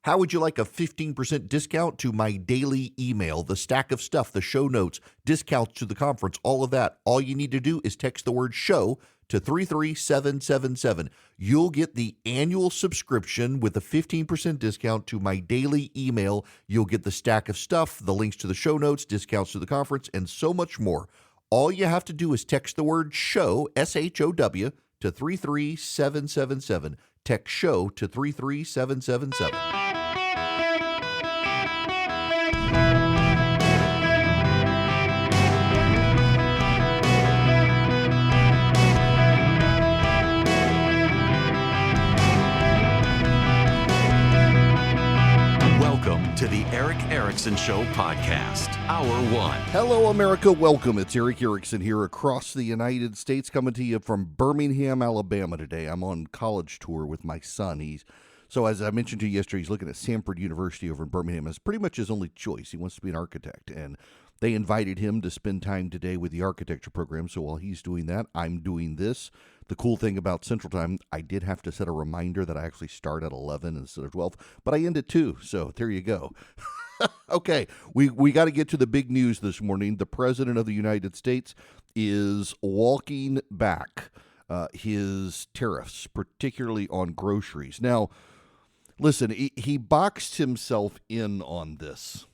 How would you like a 15% discount to my daily email, the stack of stuff, the show notes, discounts to the conference, all of that? All you need to do is text the word show to 33777. You'll get the annual subscription with a 15% discount to my daily email. You'll get the stack of stuff, the links to the show notes, discounts to the conference, and so much more. All you have to do is text the word show, SHOW, to 33777. Text show to 33777. Welcome to the Eric Erickson Show podcast, Hour 1. Hello, America. Welcome. It's Eric Erickson here across the United States, coming to you from Birmingham, Alabama today. I'm on college tour with my son. So as I mentioned to you yesterday, he's looking at Samford University over in Birmingham. It's pretty much his only choice. He wants to be an architect, and they invited him to spend time today with the architecture program. So while he's doing that, I'm doing this. The cool thing about Central Time, I did have to set a reminder that I actually start at 11 instead of 12, but I end at 2, so there you go. Okay, we got to get to the big news this morning. The President of the United States is walking back his tariffs, particularly on groceries. Now, listen, he boxed himself in on this.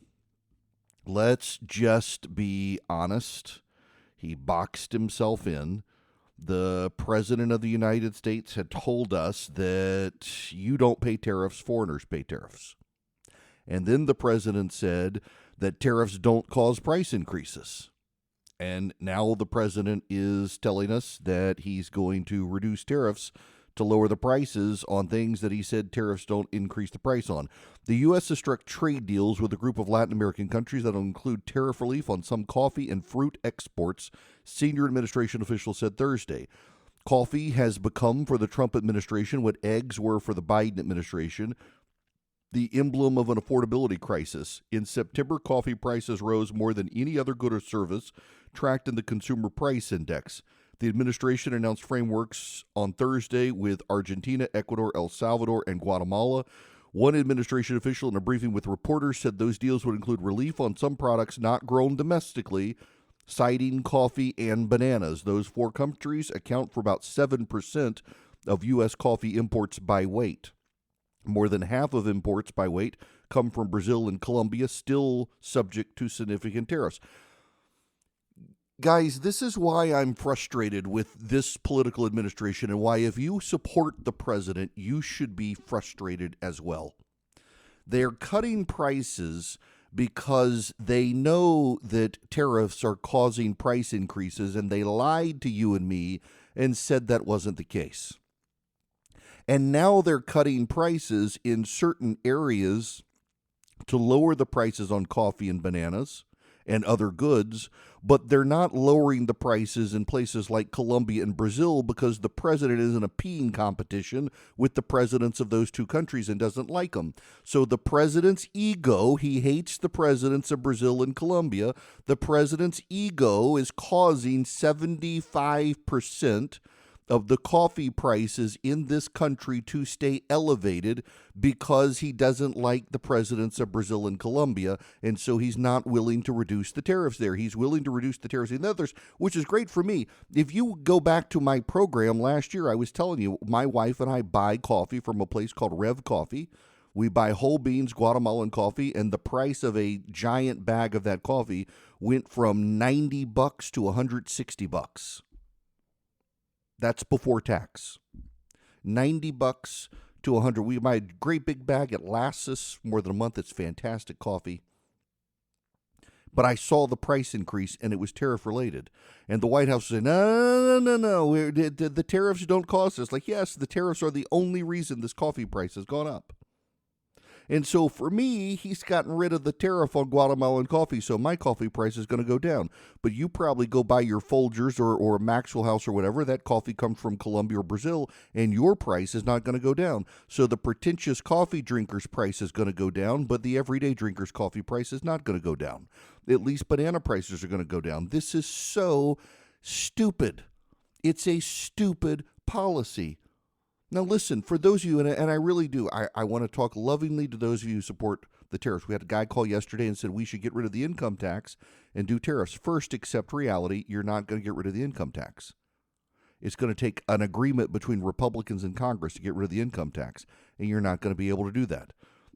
Let's just be honest. He boxed himself in. The President of the United States had told us that you don't pay tariffs, foreigners pay tariffs. And then the President said that tariffs don't cause price increases. And now the President is telling us that he's going to reduce tariffs to lower the prices on things that he said tariffs don't increase the price on. The U.S. has struck trade deals with a group of Latin American countries that will include tariff relief on some coffee and fruit exports, senior administration officials said Thursday. Coffee has become, for the Trump administration, what eggs were for the Biden administration, the emblem of an affordability crisis. In September, coffee prices rose more than any other good or service tracked in the Consumer Price Index. The administration announced frameworks on Thursday with Argentina, Ecuador, El Salvador, and Guatemala. One administration official in a briefing with reporters said those deals would include relief on some products not grown domestically, citing coffee and bananas. Those four countries account for about 7% of U.S. coffee imports by weight. More than half of imports by weight come from Brazil and Colombia, still subject to significant tariffs. Guys, this is why I'm frustrated with this political administration and why if you support the president, you should be frustrated as well. They're cutting prices because they know that tariffs are causing price increases, and they lied to you and me and said that wasn't the case. And now they're cutting prices in certain areas to lower the prices on coffee and bananas and other goods, but they're not lowering the prices in places like Colombia and Brazil because the president is in a peeing competition with the presidents of those two countries and doesn't like them. So the president's ego, he hates the presidents of Brazil and Colombia. The president's ego is causing 75% of the coffee prices in this country to stay elevated because he doesn't like the presidents of Brazil and Colombia, and so he's not willing to reduce the tariffs there. He's willing to reduce the tariffs in others, which is great for me. If you go back to my program last year, I was telling you, my wife and I buy coffee from a place called Rev Coffee. We buy whole beans Guatemalan coffee, and the price of a giant bag of that coffee went from $90 to $160. That's before tax. $90 to $100. We buy a great big bag. It lasts us more than a month. It's fantastic coffee. But I saw the price increase, and it was tariff related. And the White House said, no. The tariffs don't cause this. Like, yes, the tariffs are the only reason this coffee price has gone up. And so for me, he's gotten rid of the tariff on Guatemalan coffee, so my coffee price is going to go down. But you probably go buy your Folgers or Maxwell House or whatever, that coffee comes from Colombia or Brazil, and your price is not going to go down. So the pretentious coffee drinker's price is going to go down, but the everyday drinker's coffee price is not going to go down. At least banana prices are going to go down. This is so stupid. It's a stupid policy. Now, listen, for those of you, and I really do, I want to talk lovingly to those of you who support the tariffs. We had a guy call yesterday and said we should get rid of the income tax and do tariffs. First, accept reality. You're not going to get rid of the income tax. It's going to take an agreement between Republicans and Congress to get rid of the income tax, and you're not going to be able to do that.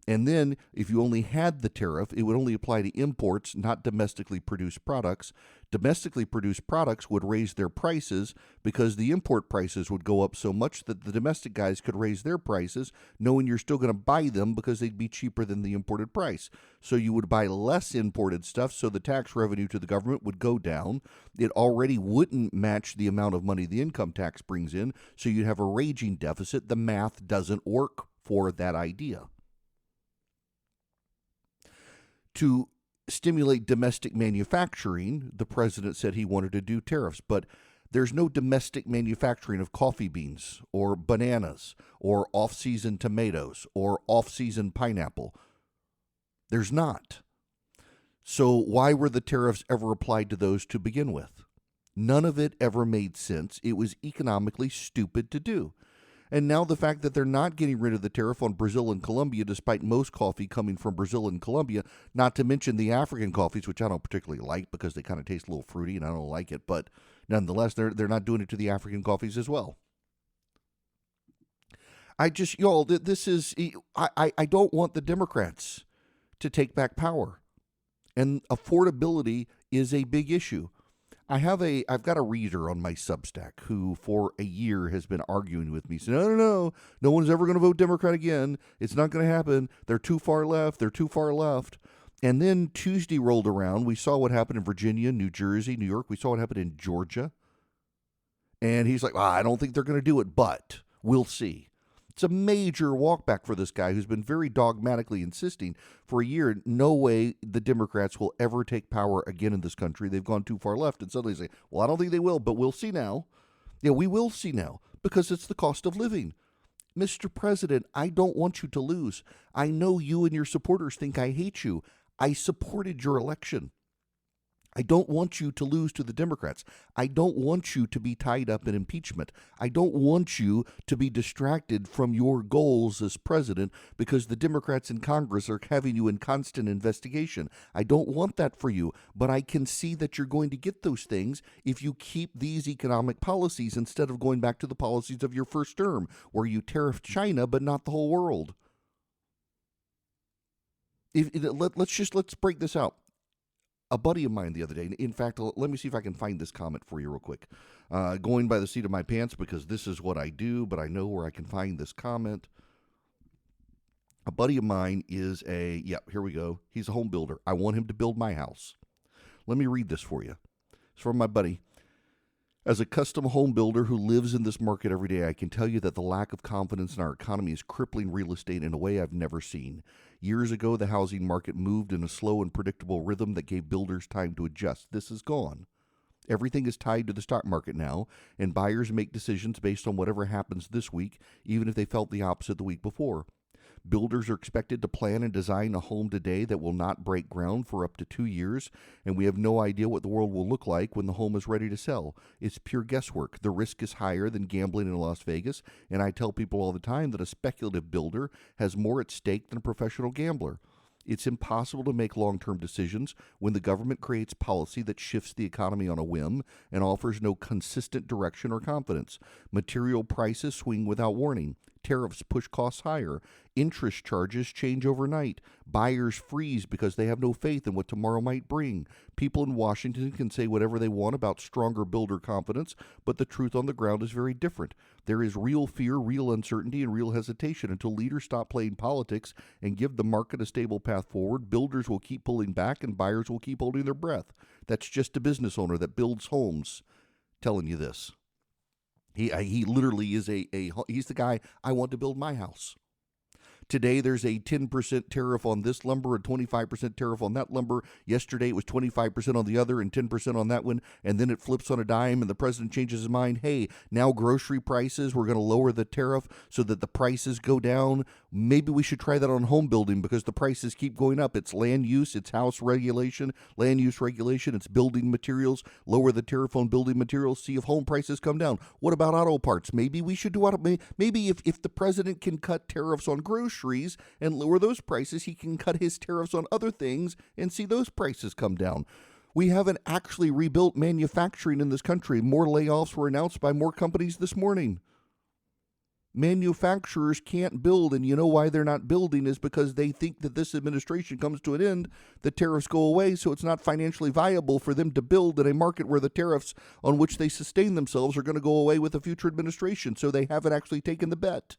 And then, if you only had the tariff, it would only apply to imports, not domestically produced products. Domestically produced products would raise their prices because the import prices would go up so much that the domestic guys could raise their prices, knowing you're still going to buy them because they'd be cheaper than the imported price. So you would buy less imported stuff, so the tax revenue to the government would go down. It already wouldn't match the amount of money the income tax brings in, so you'd have a raging deficit. The math doesn't work for that idea. To stimulate domestic manufacturing, the president said he wanted to do tariffs, but there's no domestic manufacturing of coffee beans or bananas or off-season tomatoes or off-season pineapple. There's not. So why were the tariffs ever applied to those to begin with? None of it ever made sense. It was economically stupid to do. And now the fact that they're not getting rid of the tariff on Brazil and Colombia, despite most coffee coming from Brazil and Colombia, not to mention the African coffees, which I don't particularly like because they kind of taste a little fruity and I don't like it. But nonetheless, they're not doing it to the African coffees as well. I don't want the Democrats to take back power. And affordability is a big issue. I've got a reader on my Substack who for a year has been arguing with me. Saying, no one's ever going to vote Democrat again. It's not going to happen. They're too far left. And then Tuesday rolled around. We saw what happened in Virginia, New Jersey, New York. We saw what happened in Georgia. And he's like, I don't think they're going to do it, but we'll see. It's a major walkback for this guy who's been very dogmatically insisting for a year, no way the Democrats will ever take power again in this country. They've gone too far left. And suddenly say, well, I don't think they will, but we'll see now. Yeah, we will see now because it's the cost of living. Mr. President, I don't want you to lose. I know you and your supporters think I hate you. I supported your election. I don't want you to lose to the Democrats. I don't want you to be tied up in impeachment. I don't want you to be distracted from your goals as president because the Democrats in Congress are having you in constant investigation. I don't want that for you, but I can see that you're going to get those things if you keep these economic policies instead of going back to the policies of your first term where you tariffed China but not the whole world. Let's break this out. A buddy of mine the other day, in fact, let me see if I can find this comment for you real quick. Going by the seat of my pants because this is what I do, but I know where I can find this comment. A buddy of mine is here we go. He's a home builder. I want him to build my house. Let me read this for you. It's from my buddy. As a custom home builder who lives in this market every day, I can tell you that the lack of confidence in our economy is crippling real estate in a way I've never seen. Years ago, the housing market moved in a slow and predictable rhythm that gave builders time to adjust. This is gone. Everything is tied to the stock market now, and buyers make decisions based on whatever happens this week, even if they felt the opposite the week before. Builders are expected to plan and design a home today that will not break ground for up to 2 years, and we have no idea what the world will look like when the home is ready to sell. It's pure guesswork. The risk is higher than gambling in Las Vegas, and I tell people all the time that a speculative builder has more at stake than a professional gambler. It's impossible to make long-term decisions when the government creates policy that shifts the economy on a whim and offers no consistent direction or confidence. Material prices swing without warning. Tariffs push costs higher. Interest charges change overnight. Buyers freeze because they have no faith in what tomorrow might bring. People in Washington can say whatever they want about stronger builder confidence, but the truth on the ground is very different. There is real fear, real uncertainty, and real hesitation. Until leaders stop playing politics and give the market a stable path forward, builders will keep pulling back and buyers will keep holding their breath. That's just a business owner that builds homes telling you this. He literally is he's the guy I want to build my house. Today, there's a 10% tariff on this lumber, a 25% tariff on that lumber. Yesterday, it was 25% on the other and 10% on that one. And then it flips on a dime and the president changes his mind. Hey, now grocery prices, we're going to lower the tariff so that the prices go down. Maybe we should try that on home building because the prices keep going up. It's land use, it's house regulation, land use regulation, it's building materials. Lower the tariff on building materials, see if home prices come down. What about auto parts? Maybe we should do auto. Maybe if the president can cut tariffs on groceries and lower those prices, he can cut his tariffs on other things and see those prices come down. We haven't actually rebuilt manufacturing in this country. More layoffs were announced by more companies this morning. Manufacturers can't build, and you know why they're not building is because they think that this administration comes to an end, the tariffs go away, so it's not financially viable for them to build in a market where the tariffs on which they sustain themselves are going to go away with a future administration, so they haven't actually taken the bet.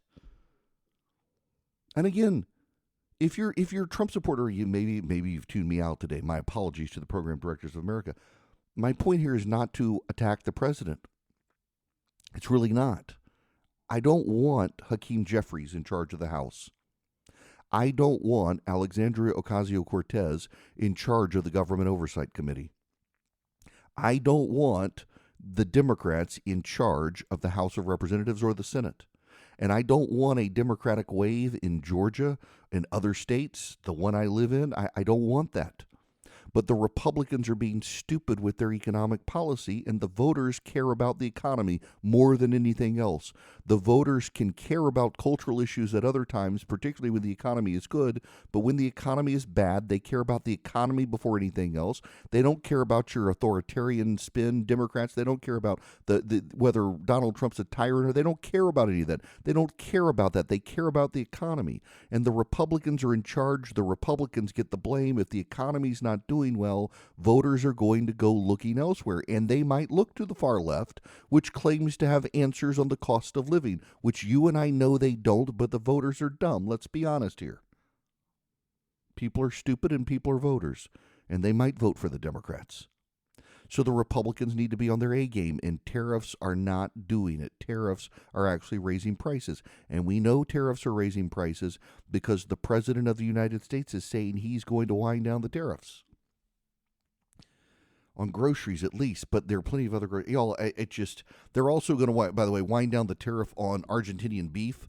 And again, if you're a Trump supporter, maybe you've tuned me out today. My apologies to the Program Directors of America. My point here is not to attack the president. It's really not. I don't want Hakeem Jeffries in charge of the House. I don't want Alexandria Ocasio-Cortez in charge of the Government Oversight Committee. I don't want the Democrats in charge of the House of Representatives or the Senate. And I don't want a Democratic wave in Georgia and other states, the one I live in. I don't want that. But the Republicans are being stupid with their economic policy, and the voters care about the economy more than anything else. The voters can care about cultural issues at other times, particularly when the economy is good, but when the economy is bad, they care about the economy before anything else. They don't care about your authoritarian spin, Democrats. They don't care about whether Donald Trump's a tyrant, or they don't care about any of that. They don't care about that. They care about the economy. And the Republicans are in charge. The Republicans get the blame. If the economy's not doing well, voters are going to go looking elsewhere, and they might look to the far left, which claims to have answers on the cost of living, which you and I know they don't, but the voters are dumb. Let's be honest here. People are stupid and people are voters, and they might vote for the Democrats. So the Republicans need to be on their A game, and tariffs are not doing it. Tariffs are actually raising prices, and we know tariffs are raising prices because the President of the United States is saying he's going to wind down the tariffs. On groceries at least, but there are plenty of other they're also going to, by the way, wind down the tariff on Argentinian beef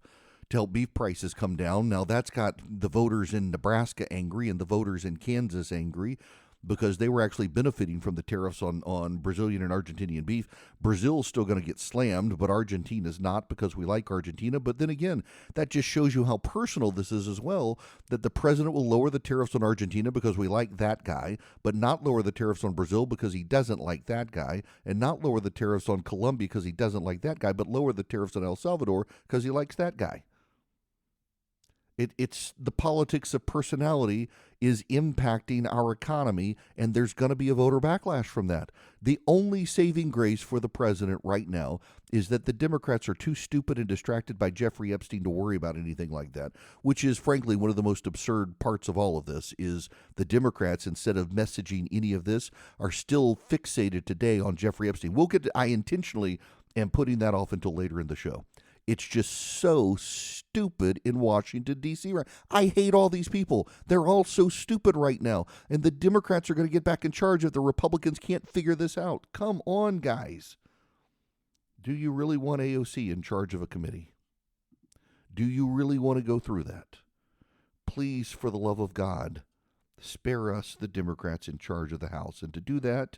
to help beef prices come down. Now that's got the voters in Nebraska angry and the voters in Kansas angry because they were actually benefiting from the tariffs on Brazilian and Argentinian beef. Brazil's still going to get slammed, but Argentina's not because we like Argentina. But then again, that just shows you how personal this is as well, that the president will lower the tariffs on Argentina because we like that guy, but not lower the tariffs on Brazil because he doesn't like that guy, and not lower the tariffs on Colombia because he doesn't like that guy, but lower the tariffs on El Salvador because he likes that guy. It's the politics of personality is impacting our economy, and there's going to be a voter backlash from that. The only saving grace for the president right now is that the Democrats are too stupid and distracted by Jeffrey Epstein to worry about anything like that, which is, frankly, one of the most absurd parts of all of this is the Democrats, instead of messaging any of this, are still fixated today on Jeffrey Epstein. I intentionally am putting that off until later in the show. It's just so stupid in Washington, D.C. I hate all these people. They're all so stupid right now. And the Democrats are going to get back in charge if the Republicans can't figure this out. Come on, guys. Do you really want AOC in charge of a committee? Do you really want to go through that? Please, for the love of God, spare us the Democrats in charge of the House. And to do that,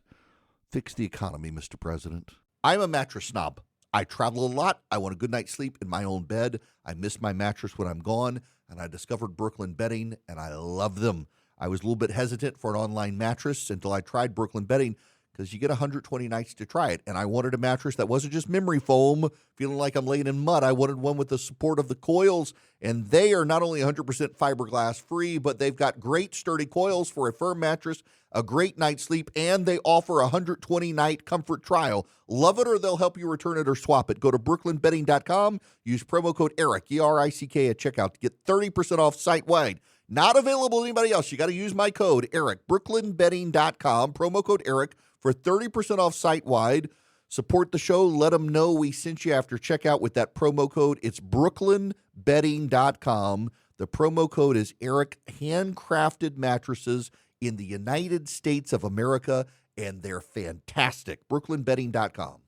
fix the economy, Mr. President. I'm a mattress snob. I travel a lot. I want a good night's sleep in my own bed. I miss my mattress when I'm gone, and I discovered Brooklyn Bedding, and I love them. I was a little bit hesitant for an online mattress until I tried Brooklyn Bedding because you get 120 nights to try it, and I wanted a mattress that wasn't just memory foam, feeling like I'm laying in mud. I wanted one with the support of the coils, and they are not only 100% fiberglass free, but they've got great sturdy coils for a firm mattress, a great night's sleep, and they offer a 120-night comfort trial. Love it, or they'll help you return it or swap it. Go to brooklynbedding.com. Use promo code ERIC, E-R-I-C-K, at checkout to get 30% off site-wide. Not available to anybody else. You got to use my code ERIC, brooklynbedding.com, promo code ERIC for 30% off site-wide. Support the show. Let them know we sent you after checkout with that promo code. It's brooklynbedding.com. The promo code is ERIC. Handcrafted mattresses in the United States of America, and they're fantastic. brooklynbedding.com.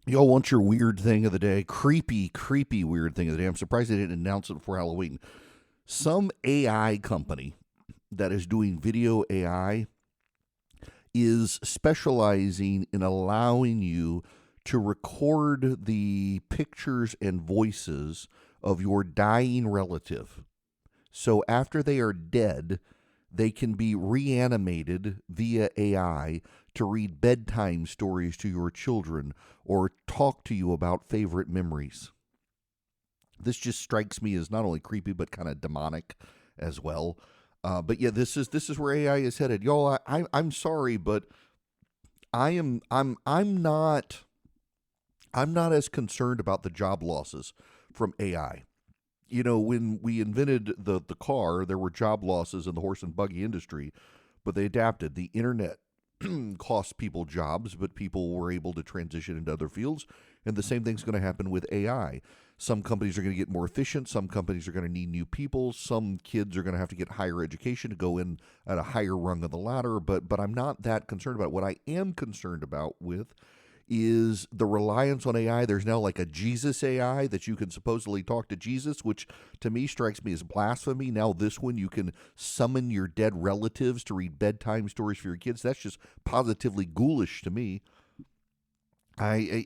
Y'all want your weird thing of the day? Creepy weird thing of the day. I'm surprised they didn't announce it before Halloween. Some AI company that is doing video AI is specializing in allowing you to record the pictures and voices of your dying relative. So after they are dead, they can be reanimated via AI to read bedtime stories to your children or talk to you about favorite memories. This just strikes me as not only creepy but kind of demonic as well. But yeah, this is where AI is headed, y'all. I'm sorry, but I'm not as concerned about the job losses from AI. You know, when we invented the car, there were job losses in the horse and buggy industry, but they adapted. The internet cost people jobs, but people were able to transition into other fields. And the same thing's going to happen with AI. Some companies are going to get more efficient. Some companies are going to need new people. Some kids are going to have to get higher education to go in at a higher rung of the ladder. But I'm not that concerned about it. What I am concerned about with is the reliance on AI. There's now like a Jesus AI that you can supposedly talk to Jesus, which to me strikes me as blasphemy. Now this one, you can summon your dead relatives to read bedtime stories for your kids. That's just positively ghoulish to me. I'm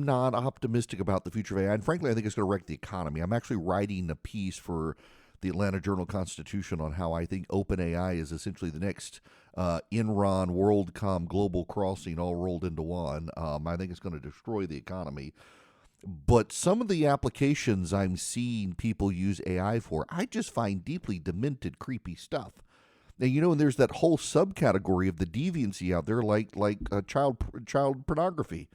not optimistic about the future of AI, and frankly, I think it's going to wreck the economy. I'm actually writing a piece for the Atlanta Journal-Constitution on how I think OpenAI is essentially the next Enron, WorldCom, Global Crossing all rolled into one. I think it's going to destroy the economy. But some of the applications I'm seeing people use AI for, I just find deeply demented, creepy stuff. Now, you know, and there's that whole subcategory of the deviancy out there, like child pornography.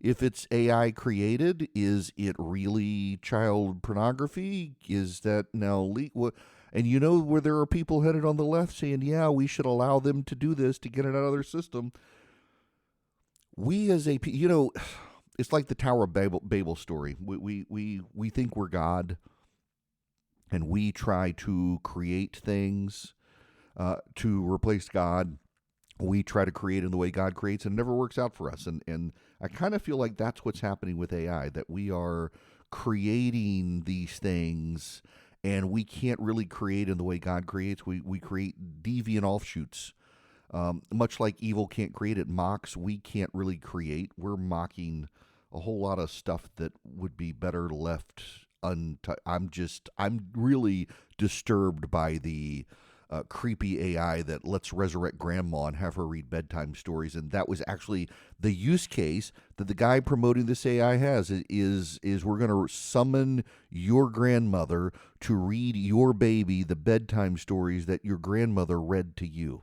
If it's AI created, is it really child pornography? Is that now legal? And you know where there are people headed on the left saying, yeah, we should allow them to do this to get it out of their system. We as a, you know, it's like the Tower of Babel story. We think we're God, and we try to create things to replace God. We try to create in the way God creates, and it never works out for us. And I kind of feel like that's what's happening with AI, that we are creating these things, and we can't really create in the way God creates. We create deviant offshoots. Much like evil can't create, it mocks. We can't really create. We're mocking a whole lot of stuff that would be better left untouched. I'm really disturbed by the creepy AI that let's resurrect grandma and have her read bedtime stories. And that was actually the use case that the guy promoting this AI has is we're going to summon your grandmother to read your baby the bedtime stories that your grandmother read to you.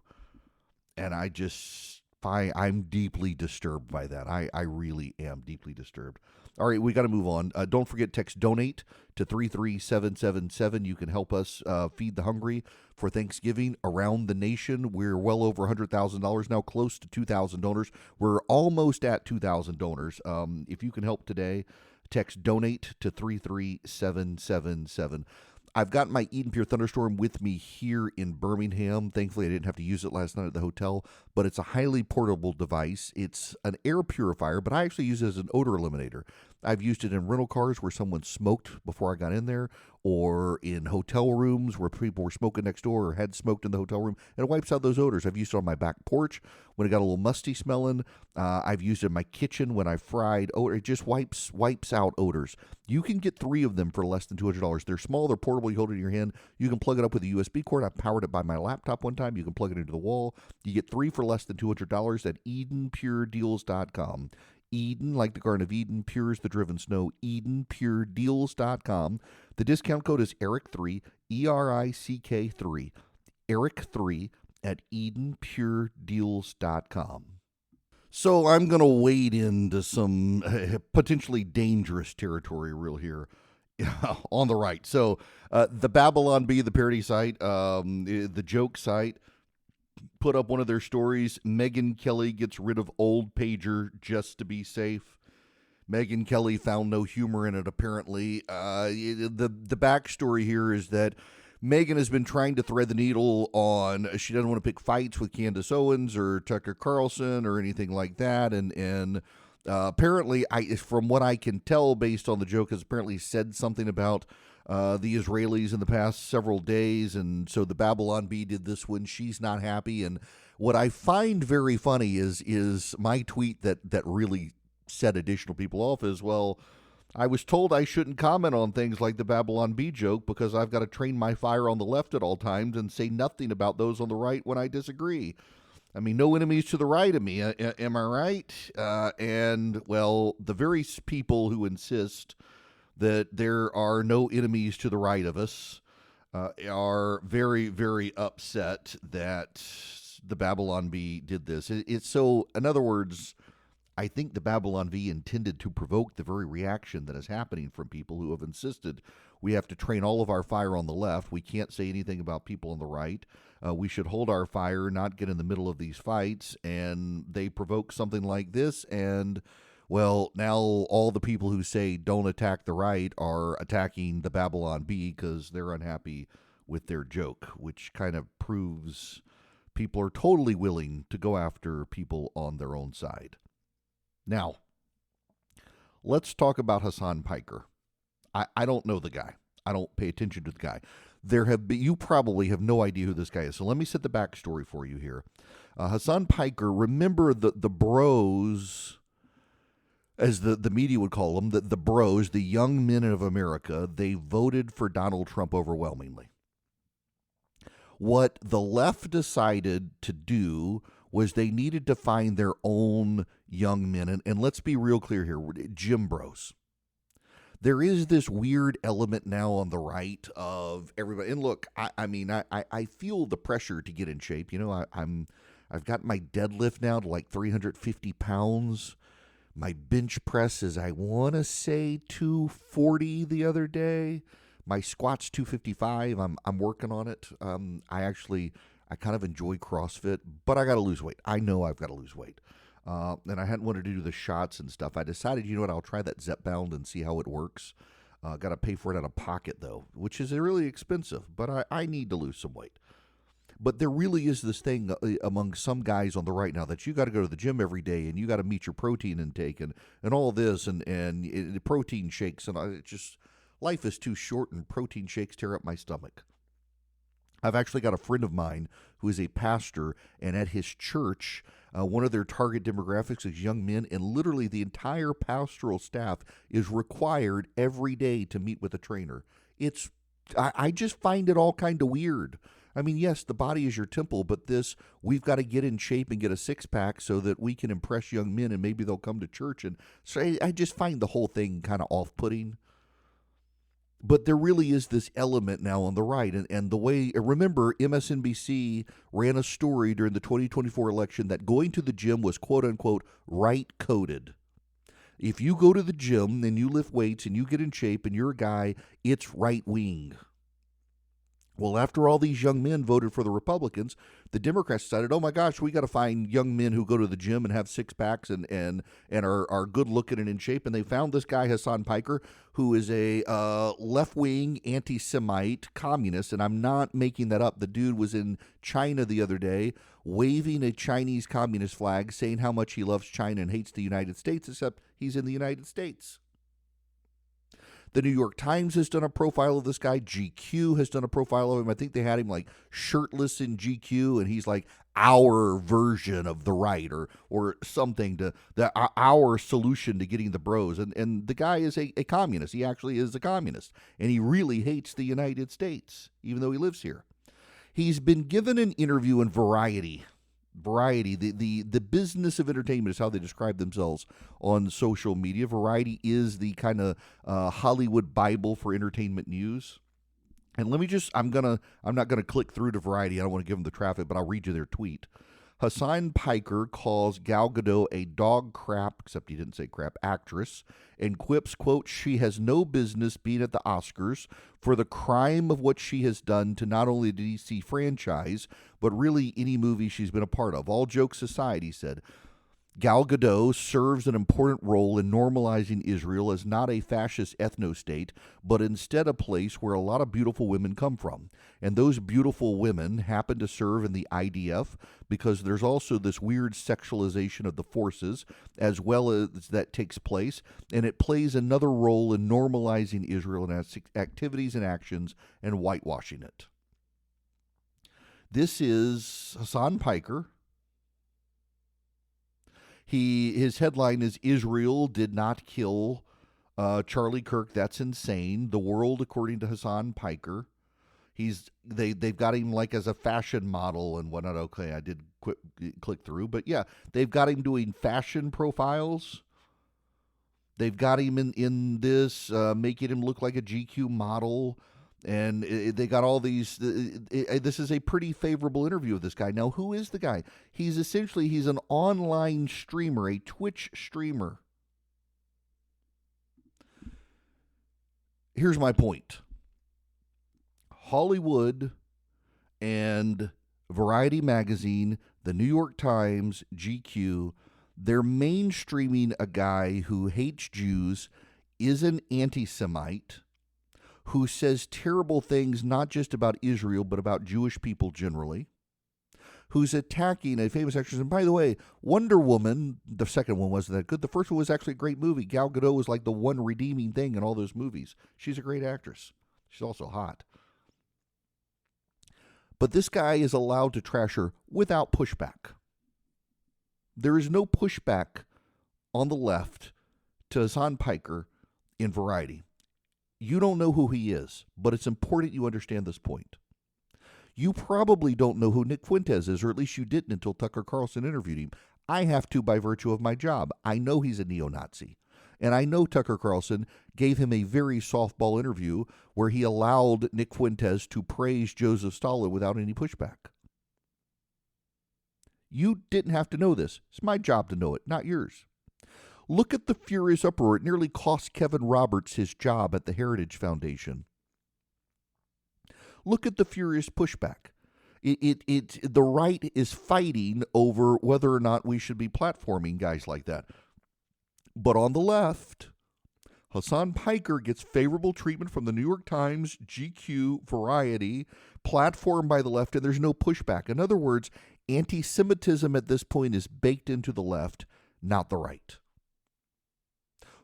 And I'm deeply disturbed by that. I really am deeply disturbed. All right, we got to move on. Don't forget, text donate to 33777. You can help us feed the hungry for Thanksgiving around the nation. We're well over $100,000 now, close to 2,000 donors. We're almost at 2,000 donors. If you can help today, text donate to 33777. I've got my Eden Pure Thunderstorm with me here in Birmingham. Thankfully, I didn't have to use it last night at the hotel, but it's a highly portable device. It's an air purifier, but I actually use it as an odor eliminator. I've used it in rental cars where someone smoked before I got in there, or in hotel rooms where people were smoking next door or had smoked in the hotel room, and it wipes out those odors. I've used it on my back porch when it got a little musty smelling. I've used it in my kitchen when I fried odor. It just wipes out odors. You can get 3 of them for less than $200. They're small, they're portable, you hold it in your hand. You can plug it up with a USB cord. I powered it by my laptop one time. You can plug it into the wall. You get 3 for less than $200 at EdenPureDeals.com. Eden, like the Garden of Eden, pure as the driven snow, EdenPureDeals.com. The discount code is ERIC3, ERICK3, ERIC3 at EdenPureDeals.com. So I'm going to wade into some potentially dangerous territory real here on the right. So the Babylon Bee, the parody site, the joke site, put up one of their stories. Megyn Kelly gets rid of old pager just to be safe. Megyn Kelly found no humor in it, apparently. The backstory here is that Megyn has been trying to thread the needle on, she doesn't want to pick fights with Candace Owens or Tucker Carlson or anything like that. And Apparently, from what I can tell based on the joke, has apparently said something about the Israelis in the past several days, and so the Babylon Bee did this when she's not happy. And what I find very funny is my tweet that really set additional people off is, well, I was told I shouldn't comment on things like the Babylon Bee joke because I've got to train my fire on the left at all times and say nothing about those on the right when I disagree. I mean, no enemies to the right of me. Am I right? And, well, the very people who insist that there are no enemies to the right of us are very, very upset that the Babylon Bee did this. It's so, in other words, I think the Babylon Bee intended to provoke the very reaction that is happening from people who have insisted we have to train all of our fire on the left. We can't say anything about people on the right. We should hold our fire, not get in the middle of these fights. And they provoke something like this. And, well, now all the people who say don't attack the right are attacking the Babylon Bee because they're unhappy with their joke, which kind of proves people are totally willing to go after people on their own side. Now, let's talk about Hassan Piker. I don't know the guy. I don't pay attention to the guy. You probably have no idea who this guy is. So let me set the backstory for you here. Hassan Piker, remember the bros, as the media would call them, the bros, the young men of America, they voted for Donald Trump overwhelmingly. What the left decided to do was they needed to find their own young men. And let's be real clear here, Jim Bros. There is this weird element now on the right of everybody. And look, I feel the pressure to get in shape. You know, I've got my deadlift now to like 350 pounds. My bench press is, I want to say, 240 the other day. My squat's 255. I'm working on it. I kind of enjoy CrossFit, but I got to lose weight. I know I've got to lose weight. And I hadn't wanted to do the shots and stuff. I decided, you know what, I'll try that Zepbound and see how it works. Got to pay for it out of pocket, though, which is really expensive, but I need to lose some weight. But there really is this thing among some guys on the right now that you got to go to the gym every day and you got to meet your protein intake and all this and protein shakes. And life is too short and protein shakes tear up my stomach. I've actually got a friend of mine who is a pastor, and at his church, one of their target demographics is young men, and literally the entire pastoral staff is required every day to meet with a trainer. I just find it all kind of weird. I mean, yes, the body is your temple, but we've got to get in shape and get a six-pack so that we can impress young men, and maybe they'll come to church. And so I just find the whole thing kind of off-putting. But there really is this element now on the right. And the way, remember, MSNBC ran a story during the 2024 election that going to the gym was, quote unquote, right-coded. If you go to the gym and you lift weights and you get in shape and you're a guy, it's right-wing. Well, after all these young men voted for the Republicans, the Democrats decided, oh my gosh, we got to find young men who go to the gym and have six-packs and are good-looking and in shape. And they found this guy, Hassan Piker, who is a left-wing anti-Semite communist. And I'm not making that up. The dude was in China the other day waving a Chinese communist flag, saying how much he loves China and hates the United States, except he's in the United States. The New York Times has done a profile of this guy. GQ has done a profile of him. I think they had him like shirtless in GQ, and he's like our version of the right or something our solution to getting the bros. And the guy is a communist. He actually is a communist, and he really hates the United States, even though he lives here. He's been given an interview in Variety, the business of entertainment is how they describe themselves on social media. Variety is the kind of Hollywood Bible for entertainment news. And let me I'm not gonna click through to Variety. I don't want to give them the traffic, but I'll read you their tweet. Hassan Piker calls Gal Gadot a dog crap, except he didn't say crap, actress, and quips, quote, she has no business being at the Oscars for the crime of what she has done to not only the DC franchise, but really any movie she's been a part of. All jokes aside, he said, Gal Gadot serves an important role in normalizing Israel as not a fascist ethno-state, but instead a place where a lot of beautiful women come from. And those beautiful women happen to serve in the IDF because there's also this weird sexualization of the forces as well as that takes place, and it plays another role in normalizing Israel and its activities and actions and whitewashing it. This is Hassan Piker. His headline is Israel did not kill Charlie Kirk. That's insane. The world, according to Hassan Piker. They've got him like as a fashion model and whatnot. Okay, I did click through, but yeah, they've got him doing fashion profiles. They've got him in this, making him look like a GQ model. And they got all these. This is a pretty favorable interview of this guy. Now, who is the guy? He's an online streamer, a Twitch streamer. Here's my point. Hollywood and Variety Magazine, the New York Times, GQ, they're mainstreaming a guy who hates Jews, is an anti-Semite, who says terrible things not just about Israel, but about Jewish people generally, who's attacking a famous actress. And by the way, Wonder Woman, the second one wasn't that good. The first one was actually a great movie. Gal Gadot was like the one redeeming thing in all those movies. She's a great actress. She's also hot. But this guy is allowed to trash her without pushback. There is no pushback on the left to Hassan Piker in Variety. You don't know who he is, but it's important you understand this point. You probably don't know who Nick Fuentes is, or at least you didn't until Tucker Carlson interviewed him. I have to by virtue of my job. I know he's a neo-Nazi. And I know Tucker Carlson gave him a very softball interview where he allowed Nick Fuentes to praise Joseph Stalin without any pushback. You didn't have to know this. It's my job to know it, not yours. Look at the furious uproar. It nearly cost Kevin Roberts his job at the Heritage Foundation. Look at the furious pushback. The right is fighting over whether or not we should be platforming guys like that. But on the left, Hassan Piker gets favorable treatment from the New York Times, GQ, Variety, platformed by the left, and there's no pushback. In other words, anti-Semitism at this point is baked into the left, not the right.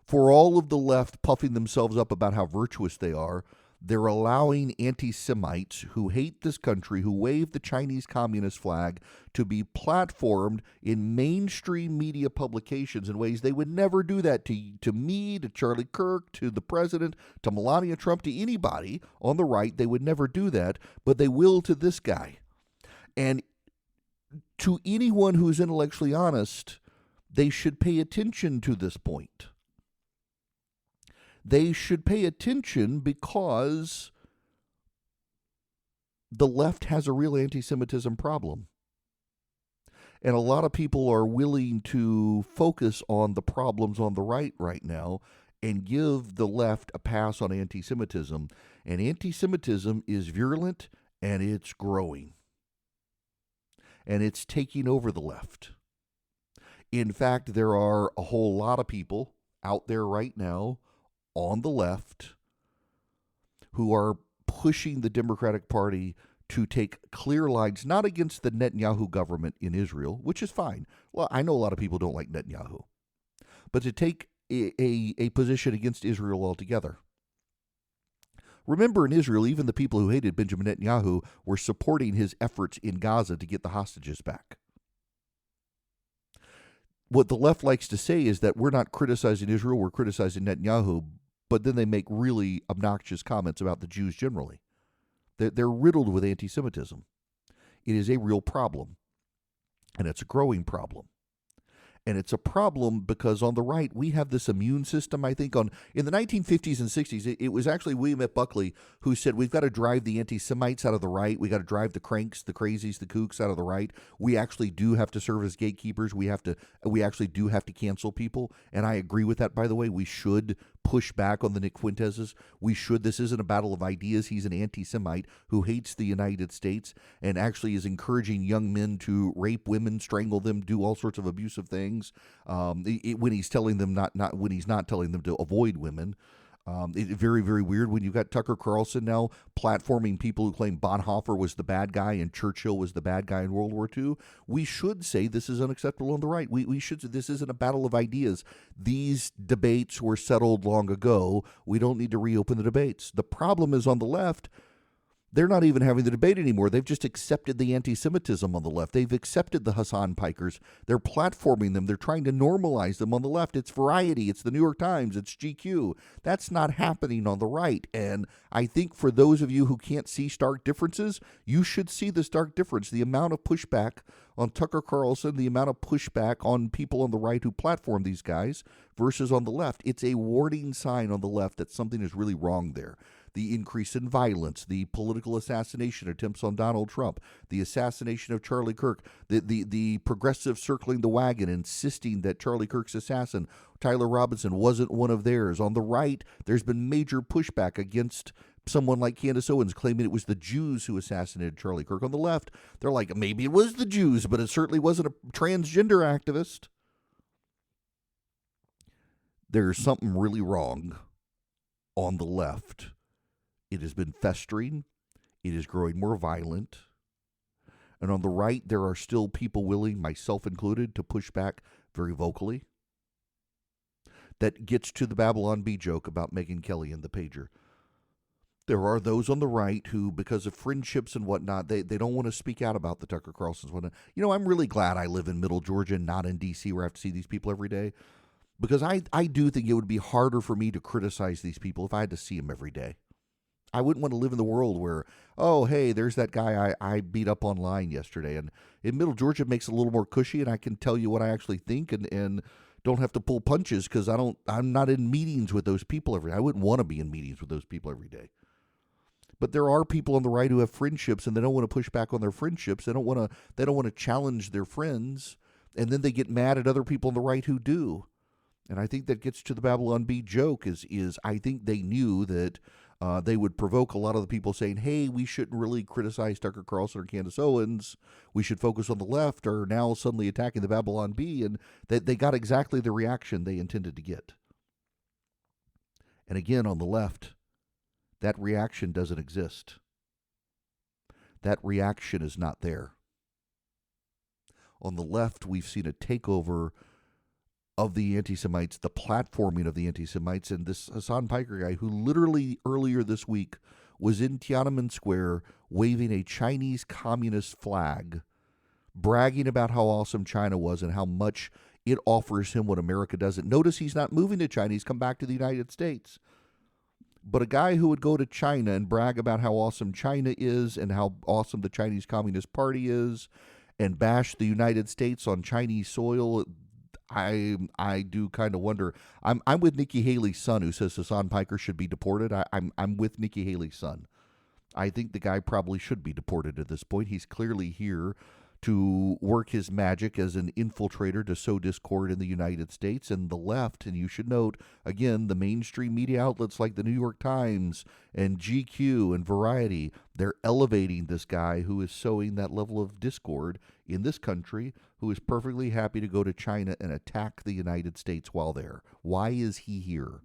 For all of the left puffing themselves up about how virtuous they are, they're allowing anti-Semites who hate this country, who wave the Chinese Communist flag, to be platformed in mainstream media publications in ways they would never do that to me, to Charlie Kirk, to the president, to Melania Trump, to anybody on the right. They would never do that, but they will to this guy. And to anyone who's intellectually honest, they should pay attention to this point. They should pay attention because the left has a real anti-Semitism problem. And a lot of people are willing to focus on the problems on the right now and give the left a pass on anti-Semitism. And anti-Semitism is virulent and it's growing. And it's taking over the left. In fact, there are a whole lot of people out there right now on the left who are pushing the Democratic Party to take clear lines, not against the Netanyahu government in Israel, which is fine. Well, I know a lot of people don't like Netanyahu, but to take a position against Israel altogether. Remember, in Israel, even the people who hated Benjamin Netanyahu were supporting his efforts in Gaza to get the hostages back. What the left likes to say is that we're not criticizing Israel, we're criticizing Netanyahu, but then they make really obnoxious comments about the Jews generally. They're riddled with anti-Semitism. It is a real problem, and it's a growing problem. And it's a problem because on the right, we have this immune system, I think. In the 1950s and 60s, it was actually William F. Buckley who said, we've got to drive the anti-Semites out of the right. We got to drive the cranks, the crazies, the kooks out of the right. We actually do have to serve as gatekeepers. We actually do have to cancel people. And I agree with that, by the way. We should push back on the Nick Fuenteses. We should. This isn't a battle of ideas. He's an anti-Semite who hates the United States and actually is encouraging young men to rape women, strangle them, do all sorts of abusive things. When he's telling them when he's not telling them to avoid women. Very, very weird when you've got Tucker Carlson now platforming people who claim Bonhoeffer was the bad guy and Churchill was the bad guy in World War II. We should say this is unacceptable on the right. We should say this isn't a battle of ideas. These debates were settled long ago. We don't need to reopen the debates. The problem is on the left. They're not even having the debate anymore. They've just accepted the anti-Semitism on the left. They've accepted the Hassan Pikers. They're platforming them. They're trying to normalize them on the left. It's Variety. It's the New York Times. It's GQ. That's not happening on the right. And I think for those of you who can't see stark differences, you should see the stark difference. The amount of pushback on Tucker Carlson, the amount of pushback on people on the right who platform these guys versus on the left. It's a warning sign on the left that something is really wrong there. The increase in violence, the political assassination attempts on Donald Trump, the assassination of Charlie Kirk, the progressive circling the wagon, insisting that Charlie Kirk's assassin, Tyler Robinson, wasn't one of theirs. On the right, there's been major pushback against someone like Candace Owens claiming it was the Jews who assassinated Charlie Kirk. On the left, they're like, maybe it was the Jews, but it certainly wasn't a transgender activist. There's something really wrong on the left. It has been festering. It is growing more violent. And on the right, there are still people willing, myself included, to push back very vocally. That gets to the Babylon Bee joke about Megyn Kelly and the pager. There are those on the right who, because of friendships and whatnot, they don't want to speak out about the Tucker Carlsons. I'm really glad I live in Middle Georgia, not in D.C., where I have to see these people every day. Because I do think it would be harder for me to criticize these people if I had to see them every day. I wouldn't want to live in the world where, oh, hey, there's that guy I beat up online yesterday. And in Middle Georgia, it makes it a little more cushy, and I can tell you what I actually think and don't have to pull punches because I'm not in meetings with those people every day. I wouldn't want to be in meetings with those people every day. But there are people on the right who have friendships, and they don't want to push back on their friendships. They don't want to challenge their friends, and then they get mad at other people on the right who do. And I think that gets to the Babylon Bee joke is I think they knew that they would provoke a lot of the people saying, hey, we shouldn't really criticize Tucker Carlson or Candace Owens. We should focus on the left, are now suddenly attacking the Babylon Bee, and they got exactly the reaction they intended to get. And again, on the left, that reaction doesn't exist. That reaction is not there. On the left, we've seen a takeover of the anti-Semites, the platforming of the anti-Semites, and this Hassan Piker guy who literally earlier this week was in Tiananmen Square waving a Chinese communist flag, bragging about how awesome China was and how much it offers him what America doesn't. Notice he's not moving to China. He's come back to the United States. But a guy who would go to China and brag about how awesome China is and how awesome the Chinese Communist Party is and bash the United States on Chinese soil, I do kind of wonder. I'm with Nikki Haley's son who says Hassan Piker should be deported. I'm with Nikki Haley's son. I think the guy probably should be deported at this point. He's clearly here to work his magic as an infiltrator to sow discord in the United States and the left. And you should note, again, the mainstream media outlets like the New York Times and GQ and Variety, they're elevating this guy who is sowing that level of discord in this country, who is perfectly happy to go to China and attack the United States while there. Why is he here?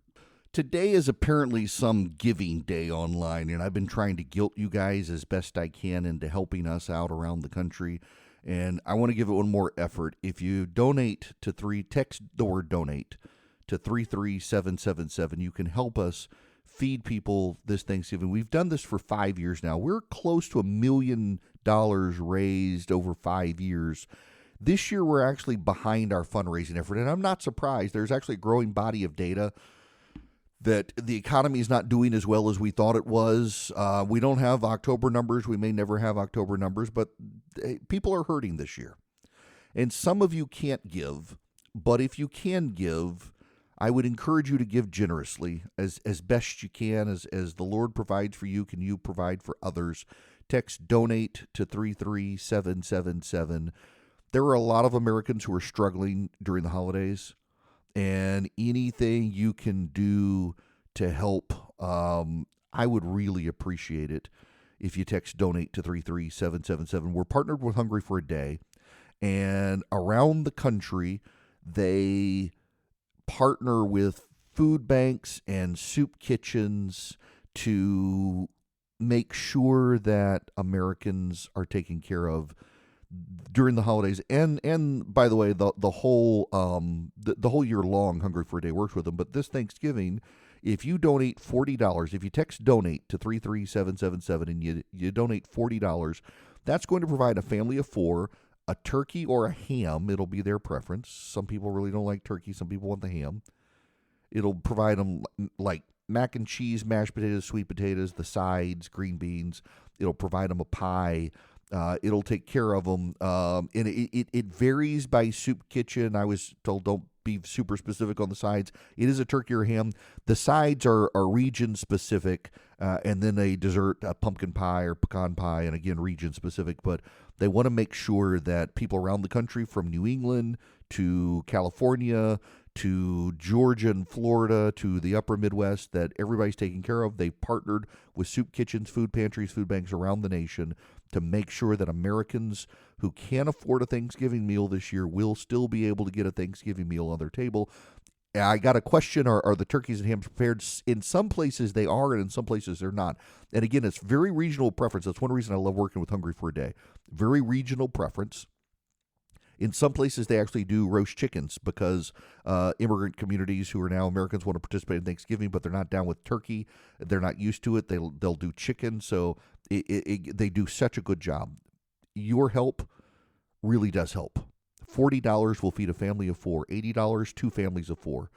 Today is apparently some giving day online, and I've been trying to guilt you guys as best I can into helping us out around the country, and I want to give it one more effort. If you donate to text the word donate to 33777, you can help us feed people this Thanksgiving. We've done this for 5 years now. We're close to $1 million raised over 5 years. This year, we're actually behind our fundraising effort, and I'm not surprised. There's actually a growing body of data that the economy is not doing as well as we thought it was. We don't have October numbers. We may never have October numbers, but people are hurting this year. And some of you can't give, but if you can give, I would encourage you to give generously as best you can. As the Lord provides for you, can you provide for others? Text donate to 33777. There are a lot of Americans who are struggling during the holidays. And anything you can do to help, I would really appreciate it if you text donate to 33777. We're partnered with Hungry for a Day, and around the country, they partner with food banks and soup kitchens to make sure that Americans are taken care of during the holidays. And by the way, the whole the whole year long, Hungry for a Day works with them. But this Thanksgiving, if you donate $40, if you text donate to 33777 and you donate $40, that's going to provide a family of four a turkey or a ham. It'll be their preference. Some people really don't like turkey. Some people want the ham. It'll provide them like mac and cheese, mashed potatoes, sweet potatoes, the sides, green beans. It'll provide them a pie. It'll take care of them. And it varies by soup kitchen. I was told don't be super specific on the sides. It is a turkey or ham. The sides are region specific, and then a dessert, a pumpkin pie or pecan pie, and again, region specific. But they want to make sure that people around the country, from New England to California to Georgia and Florida to the upper Midwest, that everybody's taken care of. They partnered with soup kitchens, food pantries, food banks around the nation to make sure that Americans who can't afford a Thanksgiving meal this year will still be able to get a Thanksgiving meal on their table. I got a question, are the turkeys and hams prepared? In some places they are, and in some places they're not. And again, it's very regional preference. That's one reason I love working with Hungry for a Day. Very regional preference. In some places, they actually do roast chickens because immigrant communities who are now Americans want to participate in Thanksgiving, but they're not down with turkey. They're not used to it. They'll do chicken. So they do such a good job. Your help really does help. $40 will feed a family of four. $80, two families of four.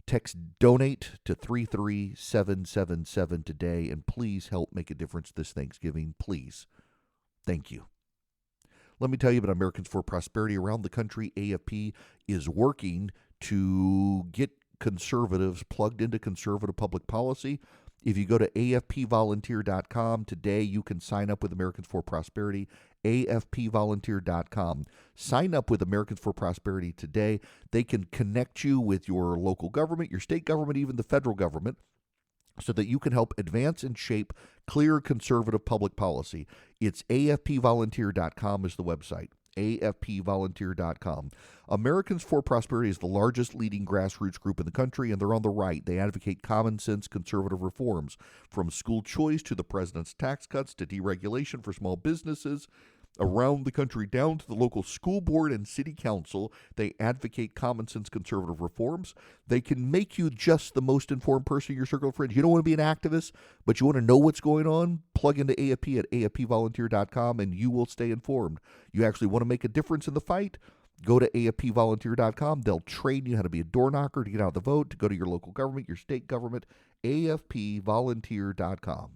Text donate to 33777 today, and please help make a difference this Thanksgiving. Please. Thank you. Let me tell you about Americans for Prosperity around the country. AFP is working to get conservatives plugged into conservative public policy. If you go to afpvolunteer.com today, you can sign up with Americans for Prosperity. afpvolunteer.com. Sign up with Americans for Prosperity today. They can connect you with your local government, your state government, even the federal government, so that you can help advance and shape clear conservative public policy. It's afpvolunteer.com is the website. afpvolunteer.com. Americans for Prosperity is the largest leading grassroots group in the country, and they're on the right. They advocate common sense conservative reforms, from school choice to the president's tax cuts to deregulation for small businesses. Around the country, down to the local school board and city council, they advocate common sense conservative reforms. They can make you just the most informed person in your circle of friends. You don't want to be an activist, but you want to know what's going on? Plug into AFP at afpvolunteer.com and you will stay informed. You actually want to make a difference in the fight? Go to afpvolunteer.com. They'll train you how to be a door knocker, to get out the vote, to go to your local government, your state government. afpvolunteer.com.